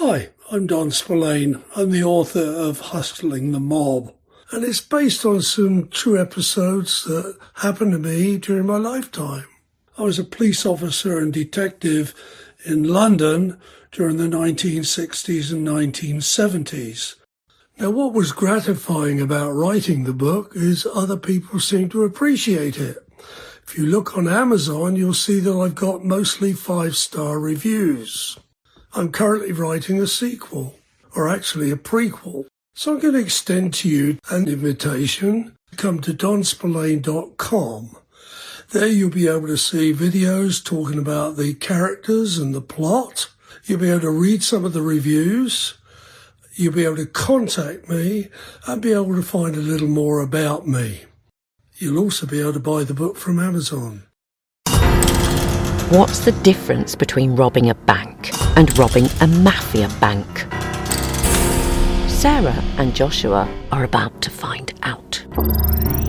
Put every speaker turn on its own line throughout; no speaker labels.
Hi, I'm Don Spillane. I'm the author of Hustling the Mob, and it's based on some true episodes that happened to me during my lifetime. I was a police officer and detective in London during the 1960s and 1970s. Now, what was gratifying about writing the book is other people seem to appreciate it. If you look on Amazon, you'll see that I've got mostly 5-star reviews. I'm currently writing a sequel, or actually a prequel. So I'm going to extend to you an invitation to come to donspillane.com. There you'll be able to see videos talking about the characters and the plot. You'll be able to read some of the reviews. You'll be able to contact me and be able to find a little more about me. You'll also be able to buy the book from Amazon.
What's the difference between robbing a bank and robbing a mafia bank? Sarah and Joshua are about to find out.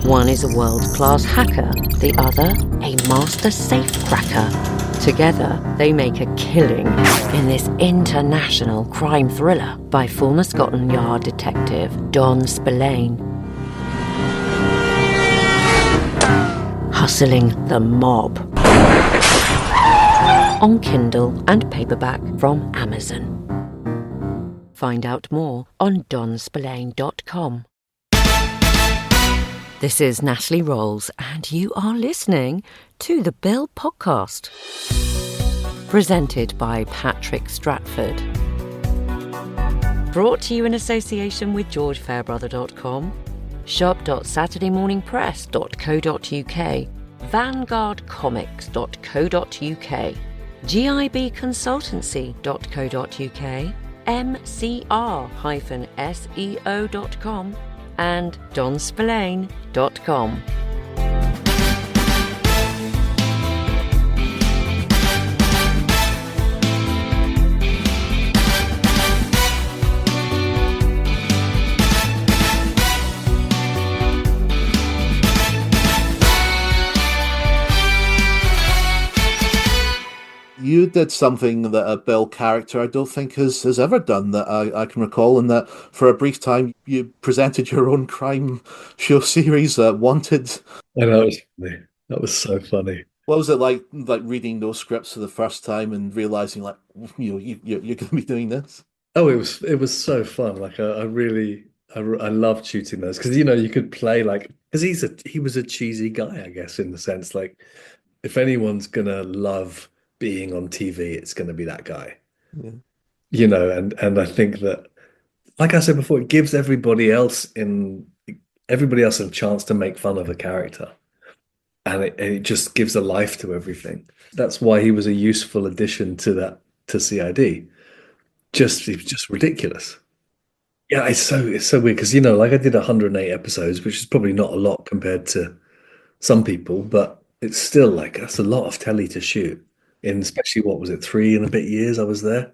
One is a world-class hacker, the other a master safecracker. Together, they make a killing in this international crime thriller by former Scotland Yard detective Don Spillane. Hustling the Mob. On Kindle and paperback from Amazon. Find out more on donspillane.com. This is Natalie Rolls, and you are listening to the Bill Podcast. Presented by Patrick Stratford. Brought to you in association with GeorgeFairbrother.com, shop.saturdaymorningpress.co.uk, vanguardcomics.co.uk, gibconsultancy.co.uk, mcr-seo.com, and donspillane.com.
You did something that a Bill character I don't think has ever done that I can recall, and that for a brief time you presented your own crime show series, Wanted.
I know, it was funny. That was so funny.
What was it like reading those scripts for the first time and realizing you're going to be doing this?
Oh, it was so fun. Like I loved shooting those because you could play because he was a cheesy guy, I guess, in the sense if anyone's gonna love being on TV, it's gonna be that guy.
Yeah.
And I think that, like I said before, it gives everybody else a chance to make fun of a character. And it just gives a life to everything. That's why he was a useful addition to CID. He was just ridiculous. Yeah, it's so weird because I did 108 episodes, which is probably not a lot compared to some people, but it's still that's a lot of telly to shoot in, especially what was it, 3 and a bit years I was there.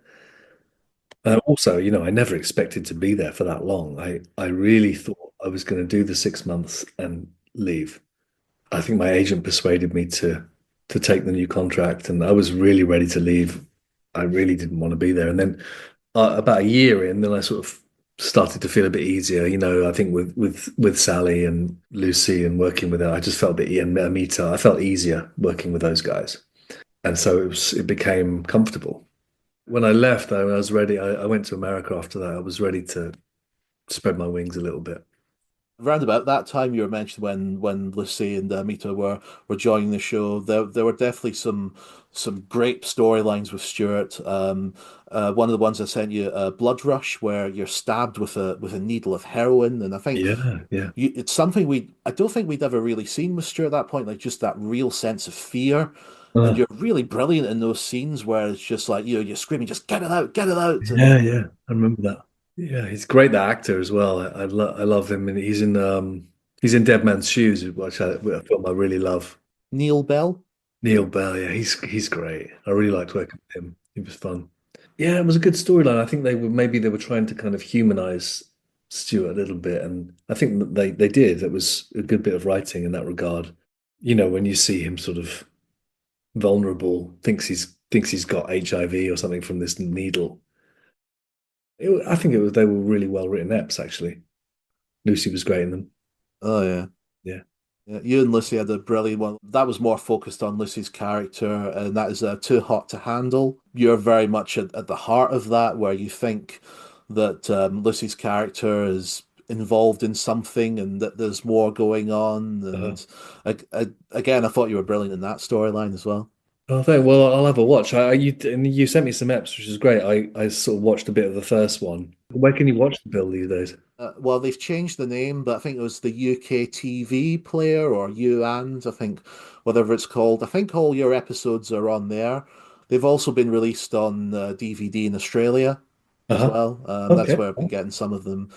Also, I never expected to be there for that long. I really thought I was going to do the 6 months and leave. I think my agent persuaded me to take the new contract, and I was really ready to leave. I really didn't want to be there. And then about a year in, then I sort of started to feel a bit easier. I think with Sally and Lucy and working with her, I just felt a bit, and Amita, I felt easier working with those guys. And so it became comfortable. When I left, I was ready. I went to America after that. I was ready to spread my wings a little bit.
Around about that time you were mentioning when Lucy and Mita were joining the show, there were definitely some great storylines with Stuart. One of the ones I sent you, Blood Rush, where you're stabbed with a needle of heroin, and I think it's something I don't think we'd ever really seen with Stuart at that point, just that real sense of fear. And you're really brilliant in those scenes where it's just you're screaming, just get it out, get it out.
Yeah, I remember that. Yeah, he's great, that actor as well. I love him, and he's in Dead Man's Shoes, which a film I really love.
Neil Bell,
yeah, he's great. I really liked working with him. He was fun. Yeah, it was a good storyline. I think they were trying to kind of humanize Stuart a little bit, and I think that they did. It was a good bit of writing in that regard. When you see him sort of vulnerable, thinks he's got HIV or something from this needle. I think it was they were really well written eps actually. Lucy was great in them.
Oh yeah.
Yeah.
Yeah, you and Lucy had a brilliant one. That was more focused on Lucy's character, and that is Too Hot to Handle. You're very much at the heart of that, where you think that Lucy's character is involved in something and that there's more going on.
Uh-huh.
And again, I thought you were brilliant in that storyline as well.
Oh, thank. Well, I'll have a watch. And you sent me some eps, which is great. I sort of watched a bit of the first one. Where can you watch the bill these days?
Well, they've changed the name, but I think it was the UK TV player or U and I think whatever it's called. I think all your episodes are on there. They've also been released on DVD in Australia as
Uh-huh.
well. That's
Okay.
where I've been getting some of them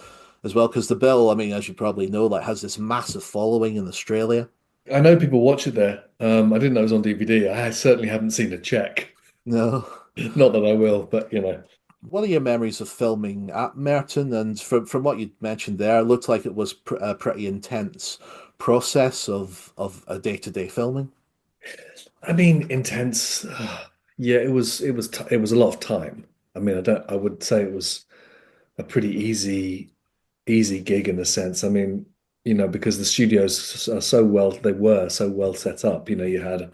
as well. Because the bill, I mean, as you probably know, like has this massive following in Australia.
I know people watch it there. I didn't know it was on DVD. I certainly haven't seen a check.
No.
Not that I will, but you know.
What are your memories of filming at Merton? And from what you mentioned there, it looked like it was a pretty intense process of a day-to-day filming.
I mean, intense. Yeah, it was a lot of time. I mean, I would say it was a pretty easy gig in a sense. I mean, because the studios are they were so well set up. You had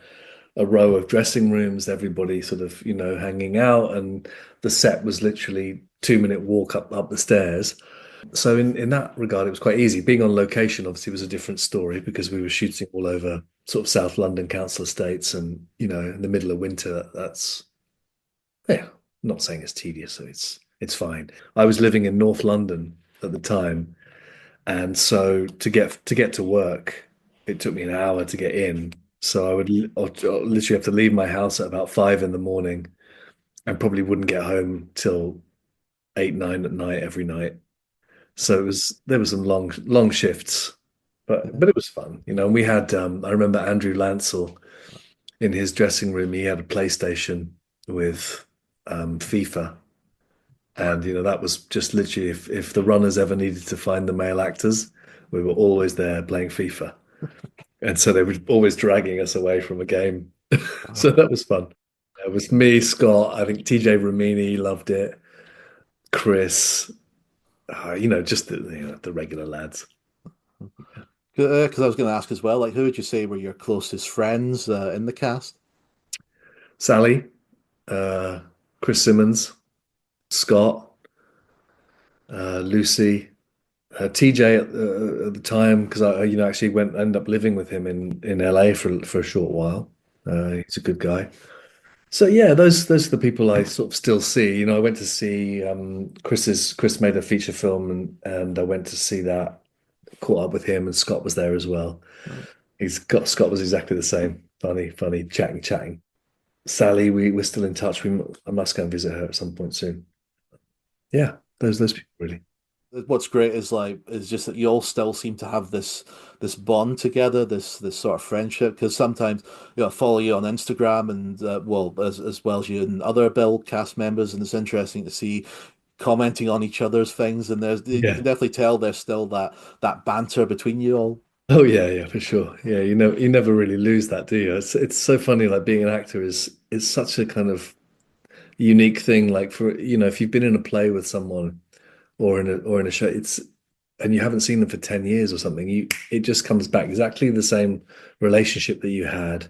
a row of dressing rooms, everybody sort of, hanging out, and the set was literally 2-minute walk up the stairs. So in that regard, it was quite easy. Being on location obviously was a different story because we were shooting all over sort of South London council estates, and in the middle of winter, that's yeah, I'm not saying it's tedious, so it's fine. I was living in North London at the time, and so to get to work, it took me an hour to get in. So I'd literally have to leave my house at about 5 in the morning, and probably wouldn't get home till 8, 9 at night every night. So there were some long shifts, but
Yeah.
it was fun. And we had I remember Andrew Lancel in his dressing room. He had a PlayStation with FIFA. And that was just literally if the runners ever needed to find the male actors, we were always there playing FIFA. And so they were always dragging us away from a game. So
Uh,
that was fun. It was me, Scott, I think TJ Ramini loved it, Chris, just the regular lads.
because I was going to ask as well, like, who would you say were your closest friends in the cast?
Sally, uh, Chris Simmons, Scott, Lucy, TJ at the time, because I actually ended up living with him in LA for a short while. He's a good guy. So yeah, those are the people I sort of still see. I went to see Chris made a feature film, and I went to see that, caught up with him, and Scott was there as well. Scott was exactly the same. Funny, chatting. Sally, we're still in touch. I must go and visit her at some point soon. Yeah, those people really.
What's great is just that you all still seem to have this bond together, this sort of friendship. Because sometimes I follow you on Instagram, and well as well as you and other Bill cast members, and it's interesting to see commenting on each other's things. And you
Yeah.
can definitely tell there's still that banter between you all.
Oh yeah, for sure. Yeah, you never really lose that, do you? It's so funny. Like being an actor is such a kind of unique thing. Like for if you've been in a play with someone or in a show, and you haven't seen them for 10 years or something, it just comes back exactly the same relationship that you had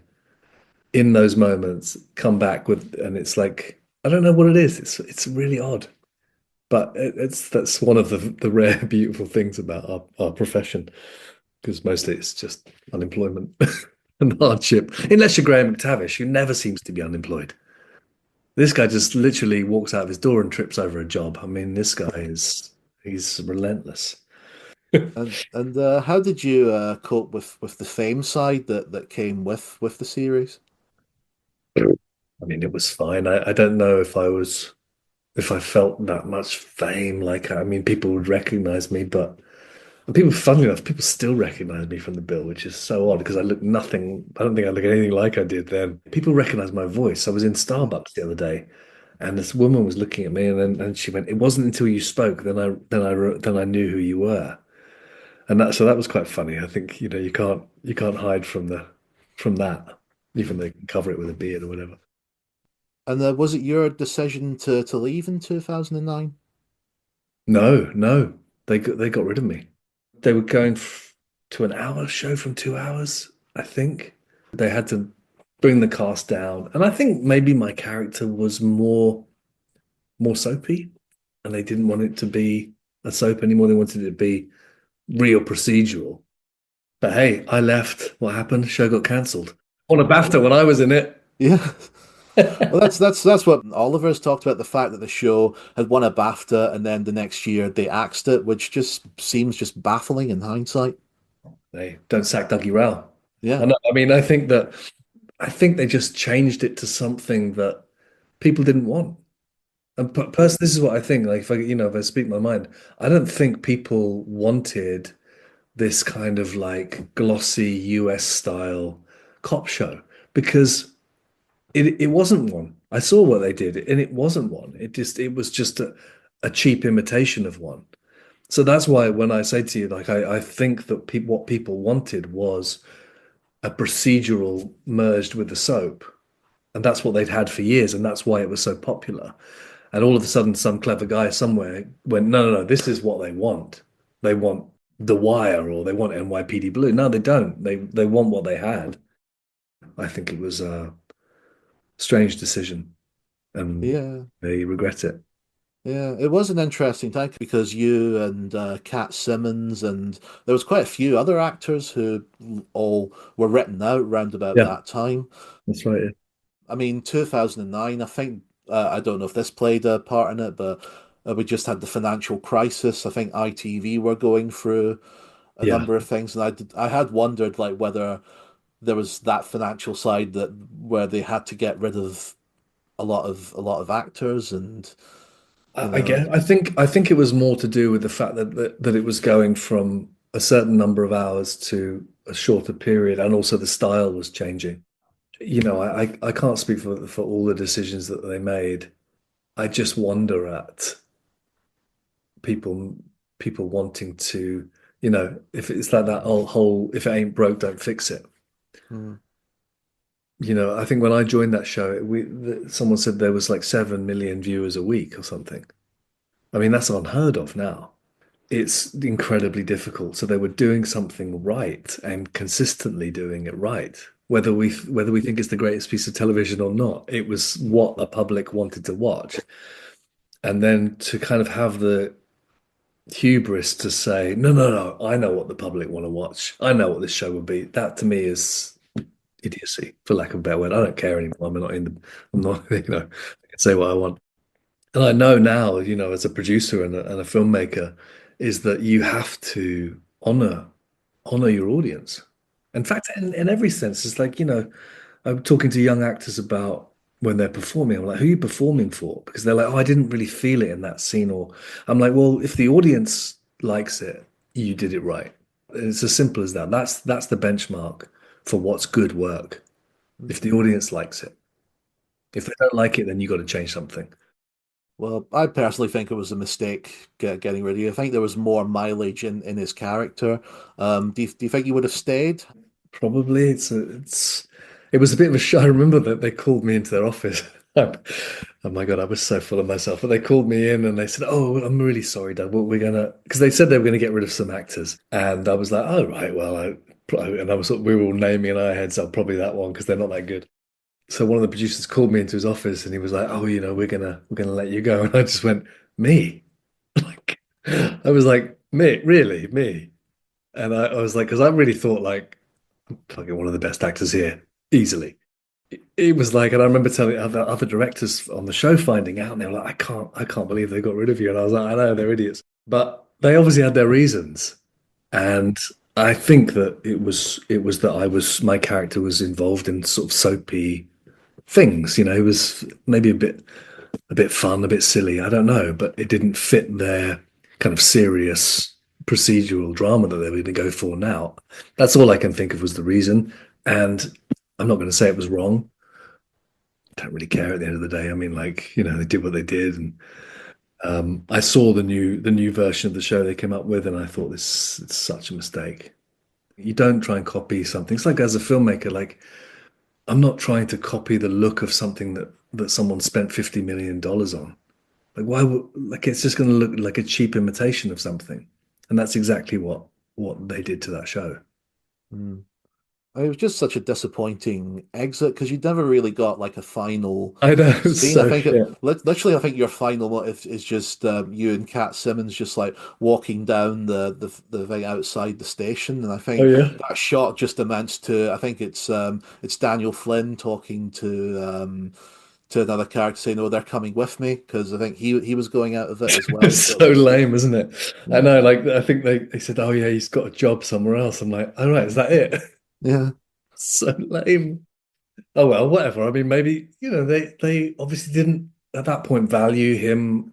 in those moments. Come back with, and it's like I don't know what it is. It's really odd, but that's one of the rare beautiful things about our profession because mostly it's just unemployment and hardship. Unless you're Graham McTavish, who never seems to be unemployed. This guy just literally walks out of his door and trips over a job. I mean, this guy he's relentless.
And how did you cope with the fame side that came with the series?
I mean, it was fine. I don't know if I felt that much fame. Like, I mean, people would recognize me, but funnily enough, people still recognize me from the bill, which is so odd because I look nothing, I don't think I look anything like I did then. People recognize my voice. I was in Starbucks the other day and this woman was looking at me and she went, "It wasn't until you spoke then I knew who you were." And that was quite funny. I think, you can't hide from that, even though you can cover it with a beard or whatever.
And was it your decision to leave in 2009?
No, no, they got rid of me. They were going to an hour show from 2 hours, I think. They had to bring the cast down, and I think maybe my character was more soapy, and they didn't want it to be a soap anymore. They wanted it to be real procedural. But hey, I left. What happened? Show got cancelled. Won a BAFTA when I was in it.
Yeah. Well, that's what Oliver's talked about, the fact that the show had won a BAFTA and then the next year they axed it, which just seems just baffling in hindsight.
They don't sack Dougie Rao.
Yeah.
I know. I mean, I think they just changed it to something that people didn't want. And personally, this is what I think. Like, if I speak my mind, I don't think people wanted this kind of like glossy US style cop show because it wasn't one. I saw what they did, and it wasn't one. It was just a cheap imitation of one. So that's why when I say to you, like, I think that what people wanted was a procedural merged with the soap. And that's what they'd had for years, and that's why it was so popular. And all of a sudden, some clever guy somewhere went, no, no, no, this is what they want. They want The Wire or they want NYPD Blue. No, they don't. They want what they had. I think it was a strange decision, and
Yeah.
they regret it.
Yeah, it was an interesting time because you and Cat Simmons and there was quite a few other actors who all were written out round about
Yeah,
that time.
that's right. Yeah.
I mean, 2009, I think, I don't know if this played a part in it, but we just had the financial crisis. I think ITV were going through a
Yeah.
number of things, and I had wondered like whether there was that financial side that where they had to get rid of a lot of actors and you
I
know.
guess I think it was more to do with the fact that it was going from a certain number of hours to a shorter period, and also the style was changing. I can't speak for all the decisions that they made. I just wonder at people people wanting to, if it's like that whole if it ain't broke, don't fix it.
Hmm.
I think when I joined that show, someone said there was like 7 million viewers a week or something. I mean, that's unheard of now. It's incredibly difficult. So they were doing something right and consistently doing it right. Whether we think it's the greatest piece of television or not, it was what the public wanted to watch. And then to kind of have the hubris to say, no, no, no, I know what the public want to watch. I know what this show will be. That to me is idiocy, for lack of a better word. I don't care anymore. I'm not, I can say what I want. And I know now, as a producer and a filmmaker, is that you have to honor your audience. In fact, in every sense, it's like, I'm talking to young actors about when they're performing. I'm like, who are you performing for? Because they're like, oh, I didn't really feel it in that scene. Or I'm like, well, if the audience likes it, you did it right. It's as simple as that. That's the benchmark for what's good work. If the audience likes it. If they don't like it, then you got to change something.
Well, I personally think it was a mistake getting rid of you. I think there was more mileage in his character. Do you think you would have stayed?
Probably it was a bit of a show. I remember that they called me into their office. Oh my God, I was so full of myself. But they called me in and they said, "Oh, I'm really sorry, Dad. What we're gonna," because they said they were gonna get rid of some actors, and I was like, "Oh right, well," and I was we were all naming in our heads, "Oh, probably that one because they're not that good." So one of the producers called me into his office and he was like, "Oh, we're gonna let you go," and I just went, "Me?" Like, I was like, "Me? Really? Me?" And I was like, because I really thought like fucking one of the best actors here, easily. It was like, and I remember telling other directors on the show finding out, and they were like, I can't believe they got rid of you. And I was like, I know, they're idiots. But they obviously had their reasons. And I think that it was that my character was involved in sort of soapy things. It was maybe a bit fun, a bit silly. I don't know, but it didn't fit their kind of serious procedural drama that they were going to go for now. That's all I can think of was the reason. And I'm not going to say it was wrong. I don't really care at the end of the day. I mean, like, they did what they did. And I saw the new version of the show they came up with, and I thought it's such a mistake. You don't try and copy something. It's like as a filmmaker, like I'm not trying to copy the look of something that someone spent $50 million on. Like why would like it's just going to look like a cheap imitation of something, and that's exactly what they did to that show.
Mm. It was just such a disappointing exit because you never really got like a final
I know, it's
scene. I
so
think
shit.
literally, I think your final motive is just you and Cat Simmons just like walking down the thing outside the station, and I
Oh
think
yeah.
that shot just amounts to I think it's Daniel Flynn talking to another character saying, "Oh, they're coming with me," because I think he was going out of it as well.
It's
He sort of
so
just
lame, isn't it? I
yeah
know, like I think they said, "Oh yeah, he's got a job somewhere else." I'm like, "All right, is that it?"
yeah.
So lame. Oh well, whatever. I mean, maybe they obviously didn't at that point value him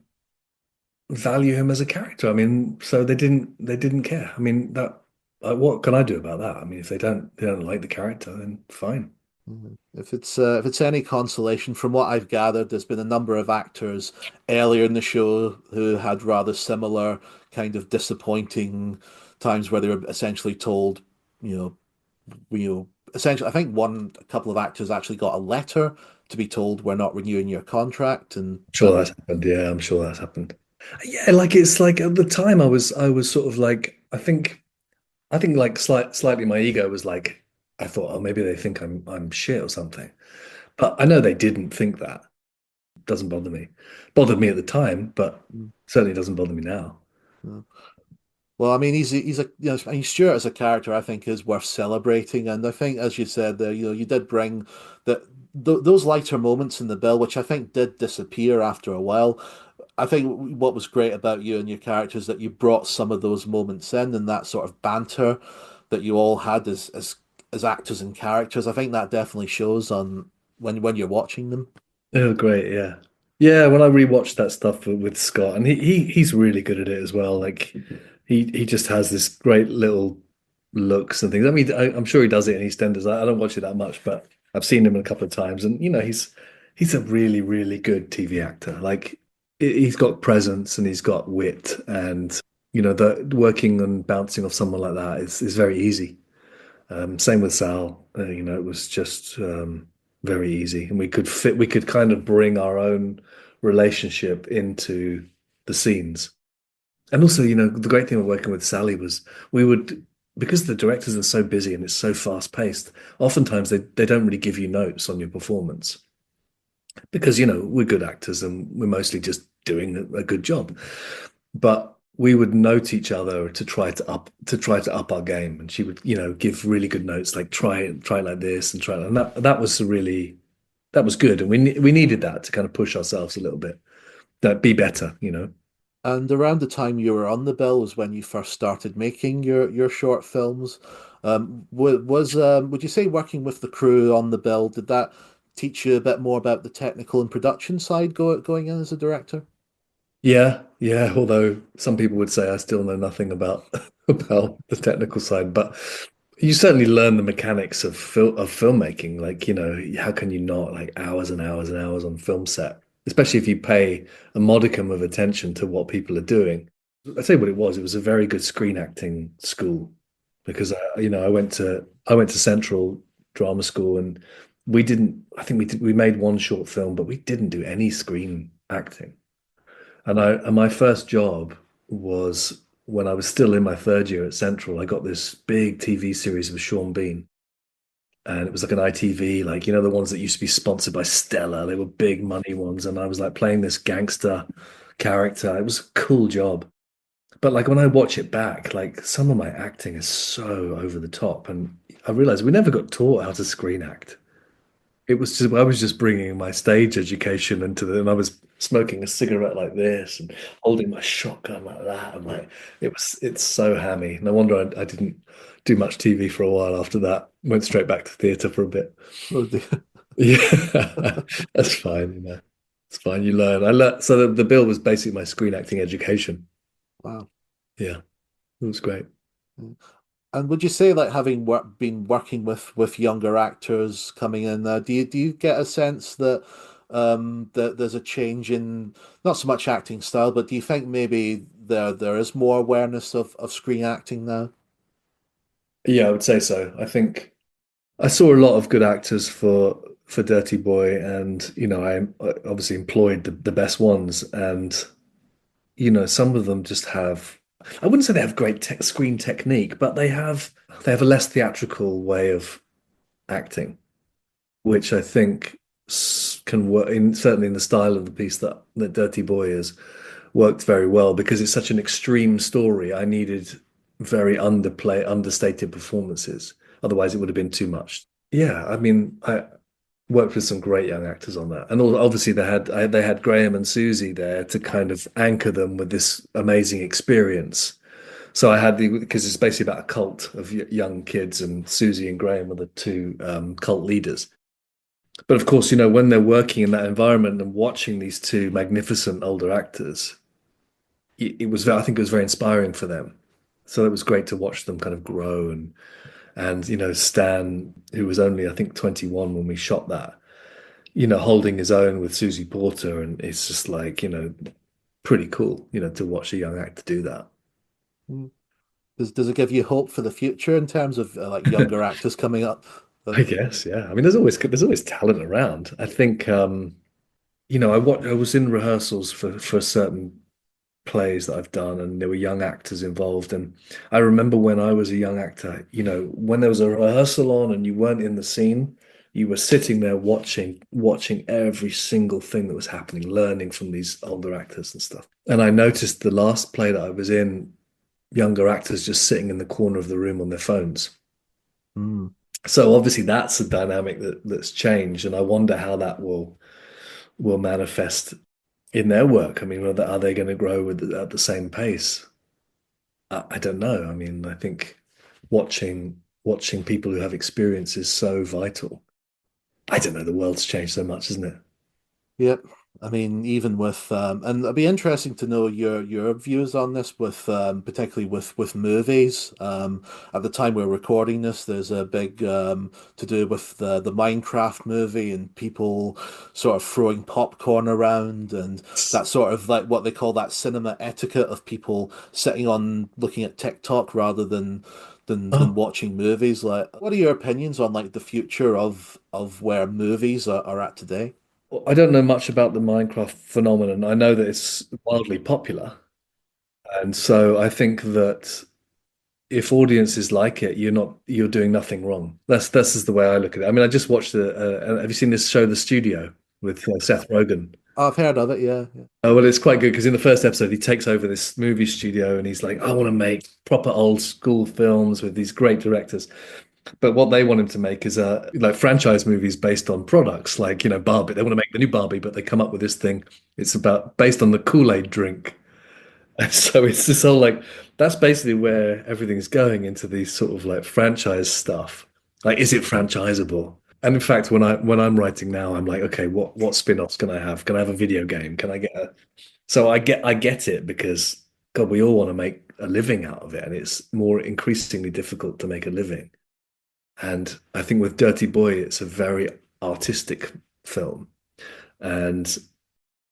as a character. I mean, so they didn't care. I mean, that what can I do about that? I mean, if they don't like the character, then fine.
Mhm. If it's any consolation, from what I've gathered, there's been a number of actors earlier in the show who had rather similar kind of disappointing times where they were essentially told, you know, essentially, I think a couple of actors actually got a letter to be told we're not renewing your contract, and
I'm
that
sure
was
that's happened. Yeah, I'm sure that's happened. Yeah, like it's like at the time I was sort of like I think like slightly my ego was like I thought, oh, maybe they think I'm shit or something. But I know they didn't think that. Doesn't bother me. Bothered me at the time, but
mm,
certainly doesn't bother me now.
yeah. Well, I mean, he's a I mean, Stuart as a character, I think, is worth celebrating, and I think, as you said there, you did bring that those lighter moments in the bill, which I think did disappear after a while. I think what was great about you and your characters that you brought some of those moments in and that sort of banter that you all had as actors and characters. I think that definitely shows on when you're watching them.
Oh, great, yeah. Yeah, when I rewatched that stuff with Scott, and he's really good at it as well. Like he just has this great little looks and things. I mean, I'm sure he does it in EastEnders. I don't watch it that much, but I've seen him a couple of times, and he's a really, really good TV actor. Like he's got presence and he's got wit, and the working and bouncing off someone like that is very easy. Same with Sal. It was just very easy, and we could kind of bring our own relationship into the scenes. And also, the great thing of working with Sally was we would, because the directors are so busy and it's so fast paced, oftentimes they don't really give you notes on your performance because, we're good actors and we're mostly just doing a good job. But we would note each other to try to up our game, and she would give really good notes like try it like this and try it, and that was good, and we needed that to kind of push ourselves a little bit, that be better.
And around the time you were on the bill was when you first started making your short films. Would you say working with the crew on the bill did that teach you a bit more about the technical and production side going in as a director?
Yeah, yeah. Although some people would say I still know nothing about about the technical side, but you certainly learn the mechanics of filmmaking. Like, how can you not, like, hours and hours and hours on film set, especially if you pay a modicum of attention to what people are doing. I tell you what it was. It was a very good screen acting school because I went to Central Drama School, and we didn't. I think we made one short film, but we didn't do any screen acting. And my first job was when I was still in my third year at Central. I got this big TV series with Sean Bean, and it was like an ITV, like the ones that used to be sponsored by Stella. They were big money ones, and I was like playing this gangster character. It was a cool job, but like when I watch it back, like some of my acting is so over the top, and I realized we never got taught how to screen act. It was just I was just bringing my stage education into and I was smoking a cigarette like this and holding my shotgun like that. I'm like, it's so hammy. No wonder I didn't do much TV for a while after that. Went straight back to theatre for a bit.
Oh, dear.
Yeah, that's fine. It's fine. You learn. I learned. So the bill was basically my screen acting education.
Wow.
Yeah, it was great.
And would you say, like been working with younger actors coming in, do you get a sense that that there's a change in not so much acting style, but do you think maybe there is more awareness of screen acting now?
Yeah, I would say so. I think I saw a lot of good actors for Dirty Boy, and I obviously employed the best ones, and some of them just have. I wouldn't say they have great te screen technique, but they have a less theatrical way of acting, which I think can work in certainly in the style of the piece that Dirty Boy is worked very well because it's such an extreme story. I needed very understated performances. Otherwise, it would have been too much. Yeah, I mean, I worked with some great young actors on that, and obviously they had Graham and Susie there to kind of anchor them with this amazing experience. So I had because it's basically about a cult of young kids, and Susie and Graham were the two cult leaders. But of course, when they're working in that environment and watching these two magnificent older actors, I think it was very inspiring for them. So it was great to watch them kind of grow and Stan, who was only I think 21 when we shot that, holding his own with Susie Porter, and it's just like, pretty cool, to watch a young actor do that.
Mm. Does it give you hope for the future in terms of like younger actors coming up?
I guess, yeah. I mean, there's always talent around. I think I was in rehearsals for certain plays that I've done, and there were young actors involved. And I remember when I was a young actor, when there was a rehearsal on and you weren't in the scene, you were sitting there watching every single thing that was happening, learning from these older actors and stuff. And I noticed the last play that I was in, younger actors just sitting in the corner of the room on their phones.
Mm.
So obviously that's a dynamic that's changed, and I wonder how that will manifest in their work. I mean, are they going to grow at the same pace? I don't know. I mean, I think watching people who have experience is so vital. I don't know. The world's changed so much, isn't it?
Yep. I mean, even with and it'd be interesting to know your views on this with particularly with movies. At the time we're recording this, there's a big to do with the Minecraft movie and people sort of throwing popcorn around and that sort of like what they call that cinema etiquette of people sitting on looking at TikTok rather than
Oh,
watching movies. Like, what are your opinions on like the future of where movies are at today?
well, I don't know much about the Minecraft phenomenon. I know that it's wildly popular, and so I think that if audiences like it, you're doing nothing wrong. That's just the way I look at it. I mean, I just watched have you seen this show, The Studio, with Seth Rogen?
I've heard of it, yeah. Yeah.
Oh, well, it's quite good because in the first episode, he takes over this movie studio and he's like, I want to make proper old school films with these great directors. But what they want him to make is like franchise movies based on products, like, Barbie. They want to make the new Barbie, but they come up with this thing. It's about based on the Kool-Aid drink. And so it's this whole like that's basically where everything's going into these sort of like franchise stuff. Like, is it franchisable? And in fact, when I'm writing now, I'm like, okay, what spin-offs can I have? Can I have a video game? Can I get a so I get it because God, we all want to make a living out of it, and it's more increasingly difficult to make a living. And I think with Dirty Boy, it's a very artistic film, and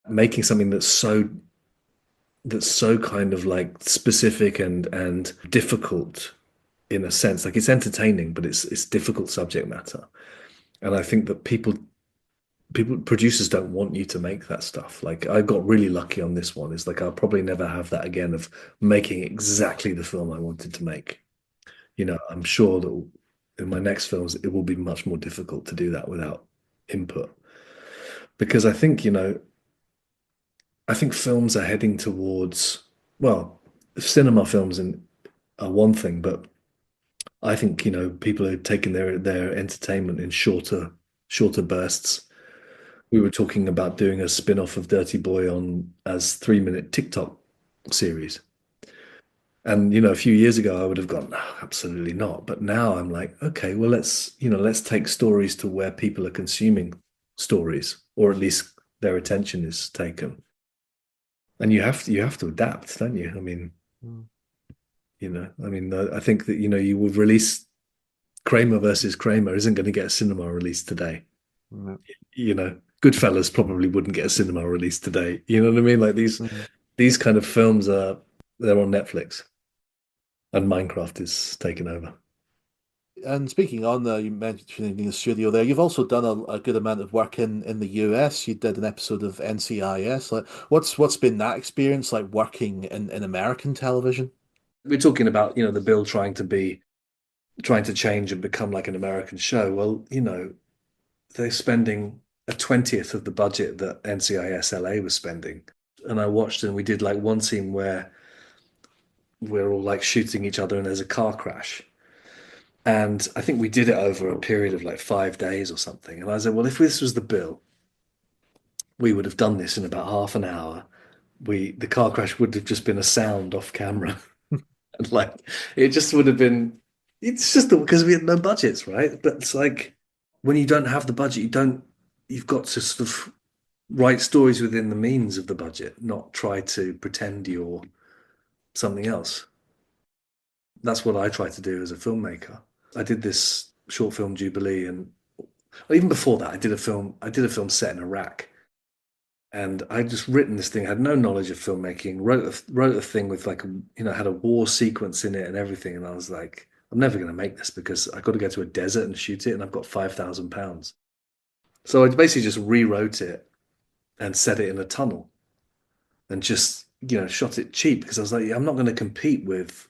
making something that's so kind of like specific and difficult in a sense. Like it's entertaining, but it's difficult subject matter. And I think that people producers don't want you to make that stuff. Like I got really lucky on this one. It's like I'll probably never have that again of making exactly the film I wanted to make. I'm sure that in my next films it will be much more difficult to do that without input. Because I think films are heading towards, well, cinema films are one thing, but I think, people are taking their entertainment in shorter bursts. We were talking about doing a spin-off of Dirty Boy on as 3-minute TikTok series. And, a few years ago I would have gone, no, absolutely not. But now I'm like, okay, well, let's take stories to where people are consuming stories, or at least their attention is taken. And you have to adapt, don't you? I mean,
Mm.
I think that, you would release Kramer versus Kramer isn't going to get a cinema release today.
Yeah.
Goodfellas probably wouldn't get a cinema release today. You know what I mean? Like
Mm.
these kind of films they're on Netflix, and Minecraft is taken over.
And speaking on you mentioned the studio there, you've also done a good amount of work in the US. You did an episode of NCIS. Like, what's been that experience like working in American television?
We're talking about, the bill trying to change and become like an American show. Well, they're spending a 20th of the budget that NCIS LA was spending. And I watched and we did like one scene where we're all like shooting each other and there's a car crash. And I think we did it over a period of like 5 days or something. And I said, well, if this was the bill, we would have done this in about half an hour. The car crash would have just been a sound off camera. And like it just would have been it's just because we had no budgets, right? But it's like when you don't have the budget, you've got to sort of write stories within the means of the budget, not try to pretend you're something else. That's what I try to do as a filmmaker. I did this short film Jubilee, and even before that, I did a film set in Iraq, and I just written this thing. I had no knowledge of filmmaking. Wrote a thing with like had a war sequence in it and everything, and I was like, I'm never going to make this because I got to go to a desert and shoot it, and I've got £5,000. So I basically just rewrote it and set it in a tunnel, and just shot it cheap because I was like, yeah, I'm not going to compete with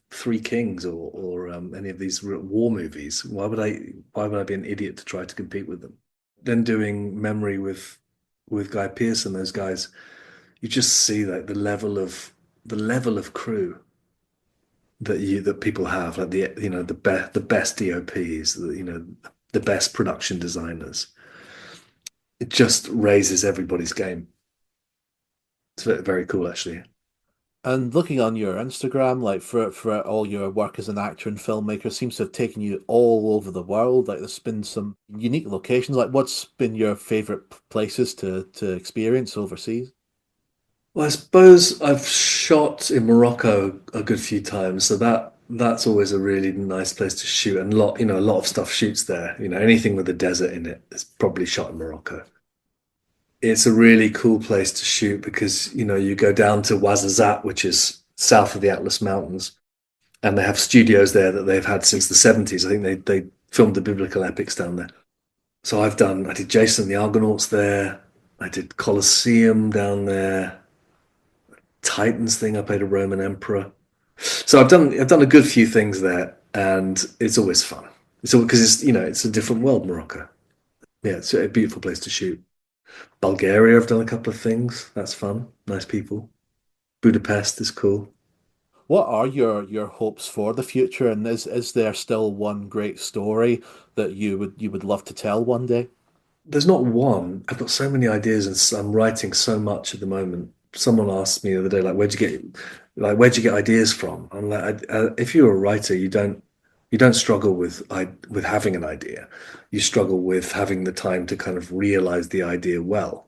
Three Kings or any of these war movies. Why would I be an idiot to try to compete with them? Then doing Memory with Guy Pearce and those guys, you just see like the level of crew that people have, like the best DOPs, the best production designers. It just raises everybody's game. It's very, very cool, actually.
And looking on your Instagram, like for all your work as an actor and filmmaker, seems to have taken you all over the world. Like there's been some unique locations. Like what's been your favorite places to experience overseas?
Well, I suppose I've shot in Morocco a good few times, so that's always a really nice place to shoot. And a lot of stuff shoots there. Anything with a desert in it is probably shot in Morocco. It's a really cool place to shoot because you go down to Ouarzazate, which is south of the Atlas Mountains, and they have studios there that they've had since the 70s. I think they filmed the biblical epics down there. So I did Jason and the Argonauts there. I did Colosseum down there. Titans thing. I played a Roman emperor. So I've done a good few things there, and it's always fun. It's all because it's a different world, Morocco. Yeah, it's a beautiful place to shoot. Bulgaria, I've done a couple of things. That's fun. Nice people. Budapest is cool.
What are your hopes for the future? And is there still one great story that you would love to tell one day?
There's not one. I've got so many ideas, and I'm writing so much at the moment. Someone asked me the other day, where'd you get ideas from? I'm like, if you're a writer, you don't struggle with having an idea. You struggle with having the time to kind of realize the idea well,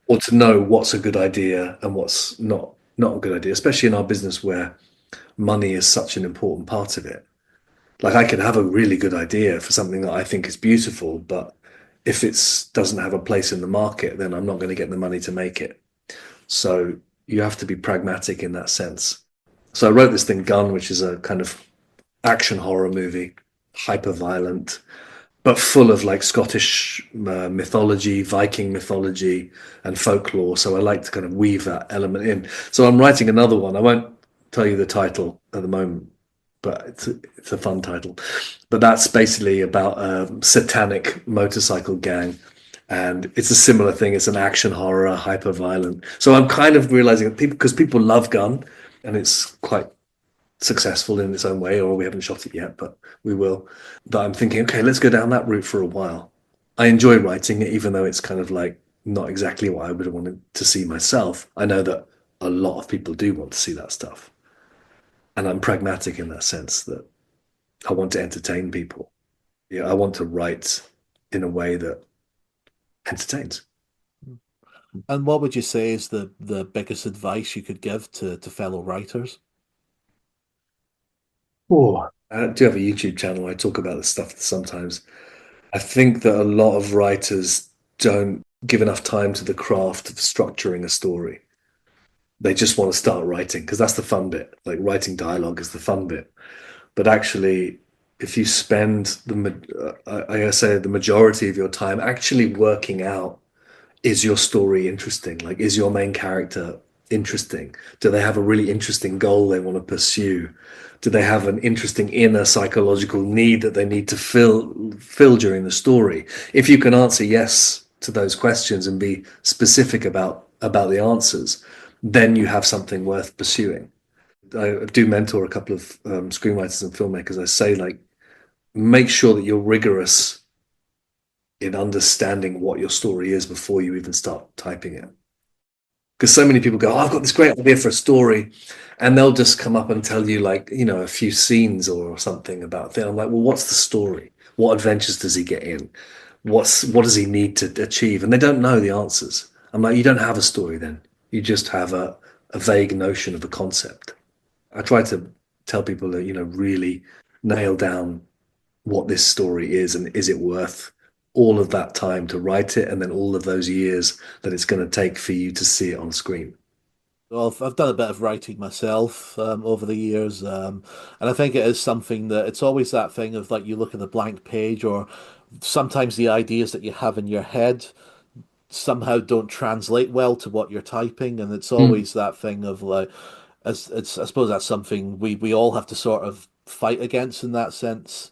or to know what's a good idea and what's not a good idea, especially in our business where money is such an important part of it. Like I could have a really good idea for something that I think is beautiful, but if it doesn't have a place in the market, then I'm not going to get the money to make it. So you have to be pragmatic in that sense. So I wrote this thing, Gun, which is a kind of action horror movie, hyper violent, but full of like Scottish mythology, Viking mythology, and folklore. So I like to kind of weave that element in. So I'm writing another one. I won't tell you the title at the moment, but it's a fun title. But that's basically about a satanic motorcycle gang. And it's a similar thing. It's an action horror, hyper violent. So I'm kind of realizing that because people love Gun, and it's quite successful in its own way, or we haven't shot it yet, but we will. That I'm thinking, okay, let's go down that route for a while. I enjoy writing it, even though it's kind of like not exactly what I would have wanted to see myself. I know that a lot of people do want to see that stuff. And I'm pragmatic in that sense that I want to entertain people. Yeah, I want to write in a way that entertains.
And what would you say is the biggest advice you could give to fellow writers?
Oh, I do have a YouTube channel. I talk about this stuff sometimes. I think that a lot of writers don't give enough time to the craft of structuring a story. They just want to start writing because that's the fun bit. Like writing dialogue is the fun bit. But actually, if you spend I say the majority of your time actually working out, is your story interesting? Like, is your main character interesting? Do they have a really interesting goal they want to pursue? Do they have an interesting inner psychological need that they need to fill during the story? If you can answer yes to those questions and be specific about the answers, then you have something worth pursuing. I do mentor a couple of screenwriters and filmmakers. I say, like, make sure that you're rigorous in understanding what your story is before you even start typing it. Because so many people go, oh, I've got this great idea for a story, and they'll just come up and tell you, like, a few scenes or something about it. I'm like, well, what's the story? What adventures does he get in? What does he need to achieve? And they don't know the answers. I'm like, you don't have a story then. You just have a vague notion of a concept. I try to tell people that, really nail down what this story is and is it worth all of that time to write it and then all of those years that it's going to take for you to see it on screen.
Well, I've done a bit of writing myself over the years, and I think it is something that it's always that thing of like you look at the blank page, or sometimes the ideas that you have in your head somehow don't translate well to what you're typing, and it's
Mm.
always that thing of like, as it's I suppose that's something we all have to sort of fight against in that sense.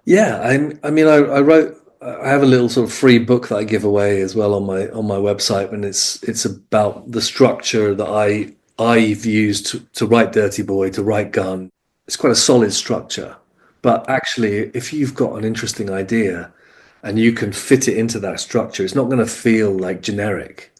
Yeah, I mean, I wrote. I have a little sort of free book that I give away as well on my website, and it's about the structure that I've used to write Dirty Boy, to write Gun. It's quite a solid structure, but actually, if you've got an interesting idea and you can fit it into that structure, it's not going to feel like generic.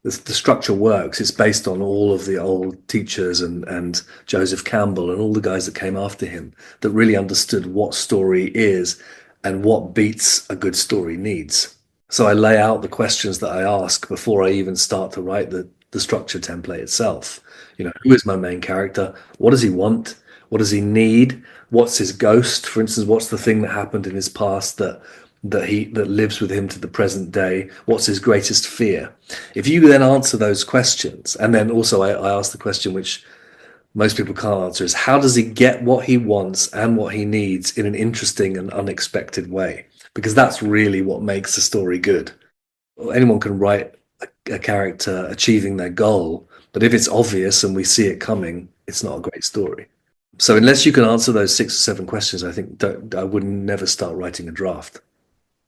The structure works. It's based on all of the old teachers and Joseph Campbell and all the guys that came after him that really understood what story is and what beats a good story needs. So I lay out the questions that I ask before I even start to write the structure template itself. Who is my main character? What does he want? What does he need? What's his ghost? For instance, what's the thing that happened in his past that lives with him to the present day? What's his greatest fear? If you then answer those questions, and then also I ask the question which most people can't answer, is how does he get what he wants and what he needs in an interesting and unexpected way? Because that's really what makes a story good. Anyone can write a character achieving their goal, but if it's obvious and we see it coming, it's not a great story. So unless you can answer those 6 or 7 questions, I think I would never start writing a draft.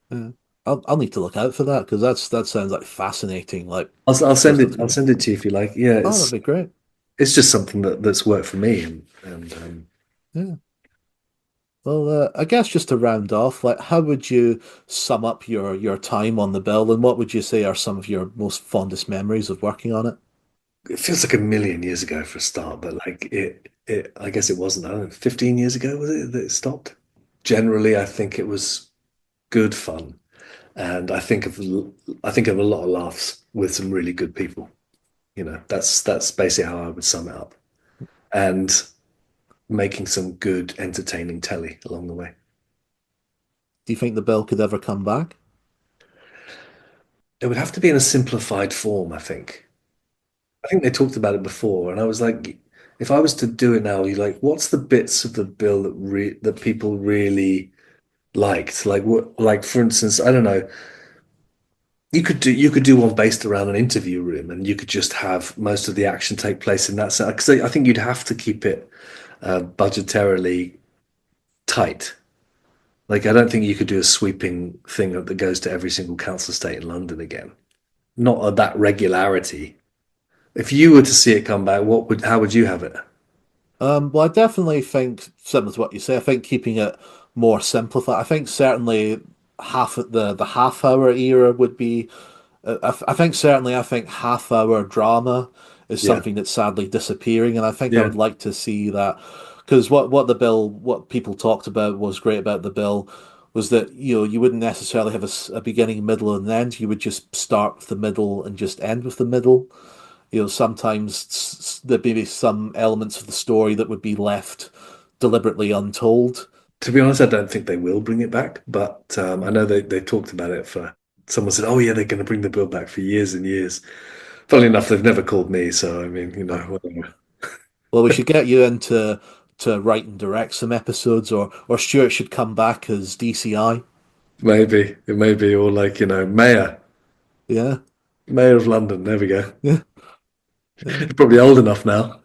Yeah. I'll need to look out for that because that sounds like fascinating. Like
I'll send
just
it. I'll send it to you if you like. Yeah,
oh, that'd be great.
it's just something that's worked for me, and
Yeah. Well, I guess just to round off, like, how would you sum up your time on the bill, and what would you say are some of your most fondest memories of working on it?
it feels like a million years ago for a start, but like I guess it wasn't. I don't know, 15 years ago was it that it stopped? Generally, I think it was good fun, and I think of a lot of laughs with some really good people. That's basically how I would sum it up, and making some good, entertaining telly along the way.
Do you think the bill could ever come back?
It would have to be in a simplified form, I think. I think they talked about it before, and I was like, if I was to do it now, you like, what's the bits of the bill that people really liked? Like what? Like for instance, I don't know. You could do one based around an interview room, and you could just have most of the action take place in that set. Because I think you'd have to keep it budgetarily tight. Like I don't think you could do a sweeping thing that goes to every single council estate in London again. Not at that regularity. If you were to see it come back, how would you have it?
Well, I definitely think similar to what you say. I think keeping it more simplified. I think certainly the half hour era would be. I think certainly I think half hour drama is
Yeah,
something that's sadly disappearing, and I think I
yeah.
would like to see that because what people talked about was great about the bill was that you wouldn't necessarily have a beginning, middle, and end. You would just start with the middle and just end with the middle. Sometimes there may be some elements of the story that would be left deliberately untold.
To be honest, I don't think they will bring it back, but I know they talked about it for. Someone said, "Oh yeah, they're going to bring the bill back for years and years." Funnily enough, they've never called me, so I mean,
Uh,
whatever.
Well, we should get you into to write and direct some episodes, or Stuart should come back as DCI.
Maybe it may be, or like,
Yeah,
mayor of London. There we go.
yeah, yeah.
You're probably old enough now.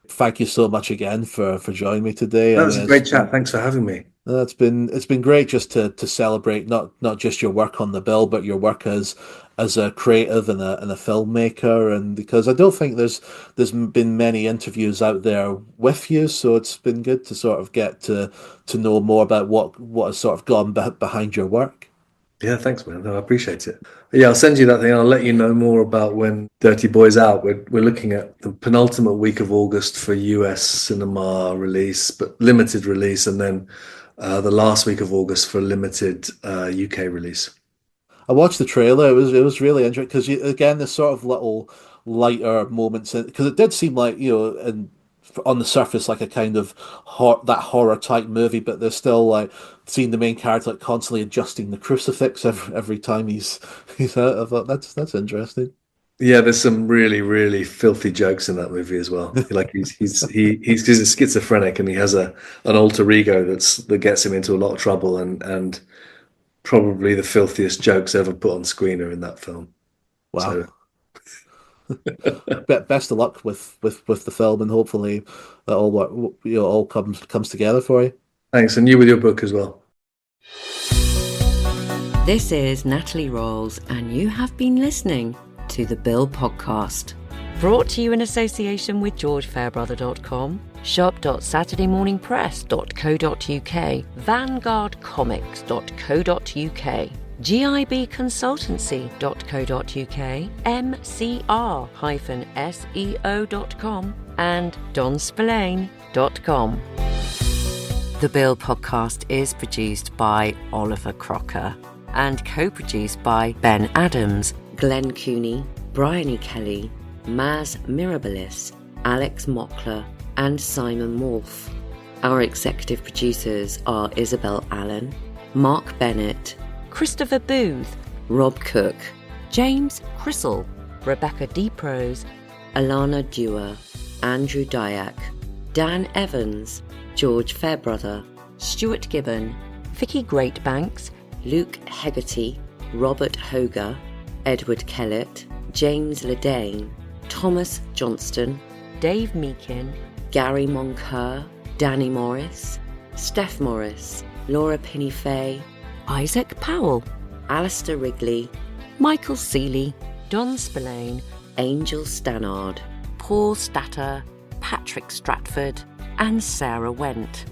Thank you so much again for joining me today.
That
I
was
mean,
a great chat. Thanks for having me.
it's been great just to celebrate not just your work on the bill, but your work as a creative and a filmmaker. And because I don't think there's been many interviews out there with you, so it's been good to sort of get to know more about what has sort of gone behind your work.
Yeah, thanks, man. No, I appreciate it. Yeah, I'll send you that thing. I'll let you know more about when Dirty Boy's out. We're looking at the penultimate week of August for US cinema release, but limited release, and then the last week of August for limited UK release.
I watched the trailer. It was really interesting because again, there's sort of little lighter moments because it did seem like and on the surface like a kind of that horror type movie, but there's still like seeing the main character like constantly adjusting the crucifix every time he's out. I thought that's interesting.
Yeah, there's some really, really filthy jokes in that movie as well. Like he's schizophrenic and he has an alter ego that gets him into a lot of trouble, and probably the filthiest jokes ever put on screen are in that film.
Wow.
So
Best of luck with the film, and hopefully that all comes together for you.
thanks, and you with your book as well.
This is Natalie Rolls, and you have been listening to the Bill Podcast. Brought to you in association with GeorgeFairbrother.com, shop.saturdaymorningpress.co.uk, vanguardcomics.co.uk, gibconsultancy.co.uk, mcr-seo.com, and donspillane.com. The Bill Podcast is produced by Oliver Crocker and co-produced by Ben Adams, Glenn Cooney, Bryony Kelly, Maz Mirabilis, Alex Mockler, and Simon Wolfe. Our executive producers are Isabel Allen, Mark Bennett, Christopher Booth, Rob Cook, James Crissell, Rebecca Deeprose, Alana Dewar, Andrew Dyack, Dan Evans, George Fairbrother, Stuart Gibbon, Vicky Greatbanks, Luke Hegarty, Robert Hoger, Edward Kellett, James Ledane, Thomas Johnston, Dave Meakin, Gary Moncur, Danny Morris, Steph Morris, Laura Pinney-Fay, Isaac Powell, Alistair Wrigley, Michael Seeley, Don Spillane, Angel Stannard, Paul Statter, Patrick Stratford, and Sarah Went.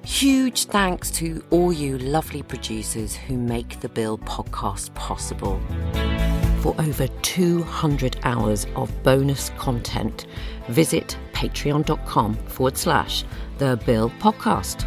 Huge thanks to all you lovely producers who make the Bill Podcast possible. For over 200 hours of bonus content, visit patreon.com/The Bill Podcast.